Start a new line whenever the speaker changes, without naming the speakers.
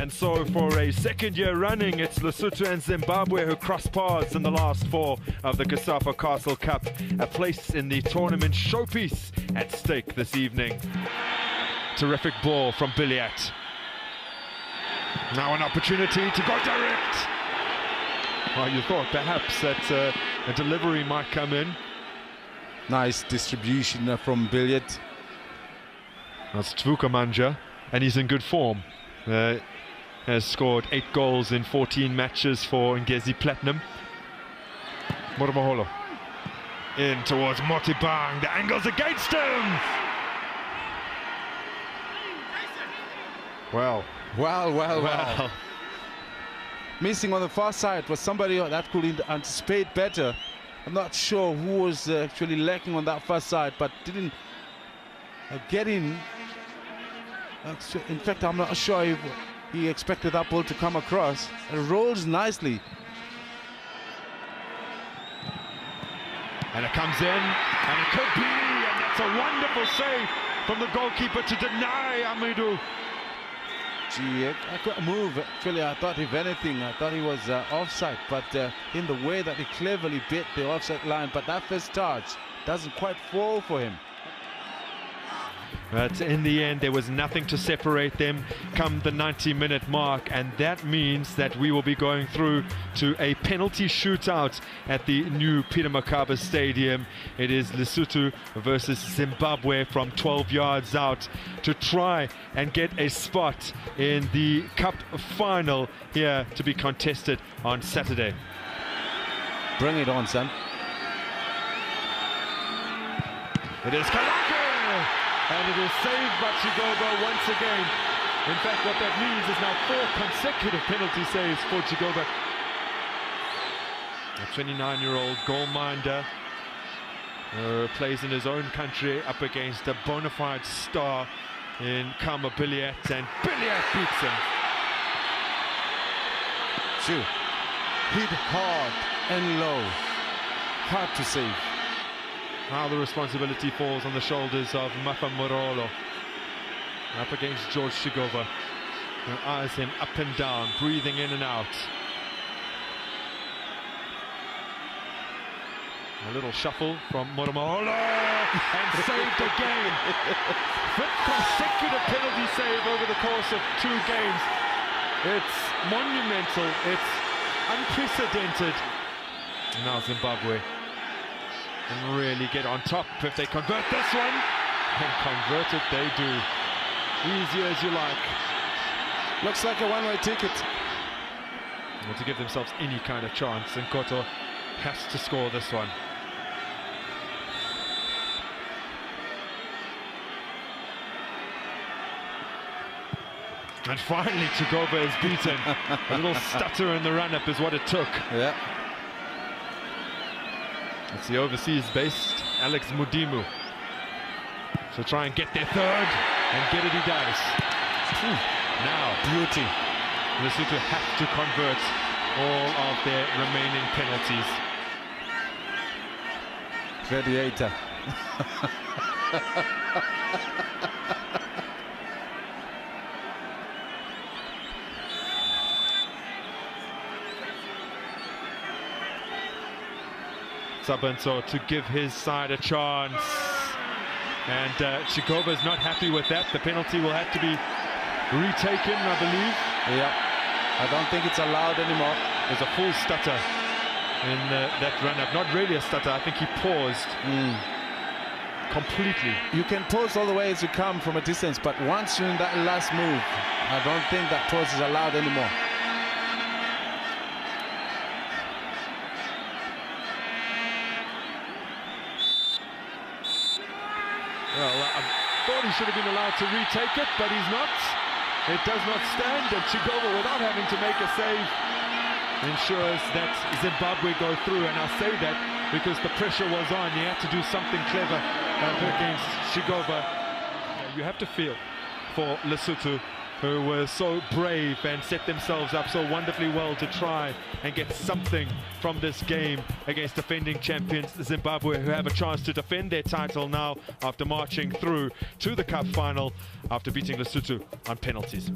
And so for a second year running, it's Lesotho and Zimbabwe who cross paths in the last four of the Cosafa Castle Cup, a place in the tournament showpiece at stake this evening. Terrific ball from Billiat. Now an opportunity to go direct. Well, you thought perhaps that a delivery might come in.
Nice distribution from Billiat.
That's Tvukamanja, and he's in good form. Has scored 8 goals in 14 matches for Ngezi Platinum. Moromaholo in towards Motibang. The angle's against him. Well.
Missing on the far side was somebody that could anticipate better. I'm not sure who was actually lacking on that far side, but didn't get in. In fact, I'm not sure if he expected that ball to come across. It rolls nicely.
And it comes in, and it could be, and that's a wonderful save from the goalkeeper to deny Amidou.
Gee, I couldn't move. Actually, I thought, if anything, I thought he was offside, but in the way that he cleverly bit the offside line, but that first touch doesn't quite fall for him.
But in the end, there was nothing to separate them come the 90-minute mark, and that means that we will be going through to a penalty shootout at the new Peter Mokaba Stadium. It is Lesotho versus Zimbabwe from 12 yards out to try and get a spot in the cup final here to be contested on Saturday.
Bring it on, son.
It is Kalaka! And it is saved by Chigoba once again. In fact, what that means is now 4 consecutive penalty saves for Chigoba. A 29-year-old goalminder plays in his own country up against a bona fide star in Kama Billiat, and Billiat beats him.
Hit hard and low. Hard to save.
Now the responsibility falls on the shoulders of Mafa Morolo. Up against George Chigova, who eyes him up and down, breathing in and out. A little shuffle from Moromaholo, and saved again. 5th consecutive penalty save over the course of 2 games. It's monumental, it's unprecedented. Now Zimbabwe and really get on top if they convert this one, and convert it they do. Easy as you like.
Looks like a one-way ticket.
Well, to give themselves any kind of chance, Nkoto has to score this one. And finally Chigoba is beaten. A little stutter in the run-up is what it took.
Yeah.
It's the overseas-based Alex Mudimu. So try and get their 3rd, and get it he does. Now,
beauty.
Lesotho have to convert all of their remaining penalties.
Gladiator.
Sabanso to give his side a chance, and Chigoba is not happy with that. The penalty will have to be retaken, I believe.
Yeah, I don't think it's allowed anymore.
There's a full stutter in that run-up. Not really a stutter, I think he paused completely.
You can pause all the way as you come from a distance, but once you're in that last move, I don't think that pause is allowed anymore.
Well, I thought he should have been allowed to retake it, but he's not. It does not stand, and Chigoba, without having to make a save, ensures that Zimbabwe go through. And I say that because the pressure was on. He had to do something clever against Chigoba. You have to feel for Lesotho, who were so brave and set themselves up so wonderfully well to try and get something from this game against defending champions Zimbabwe, who have a chance to defend their title now after marching through to the cup final after beating Lesotho on penalties.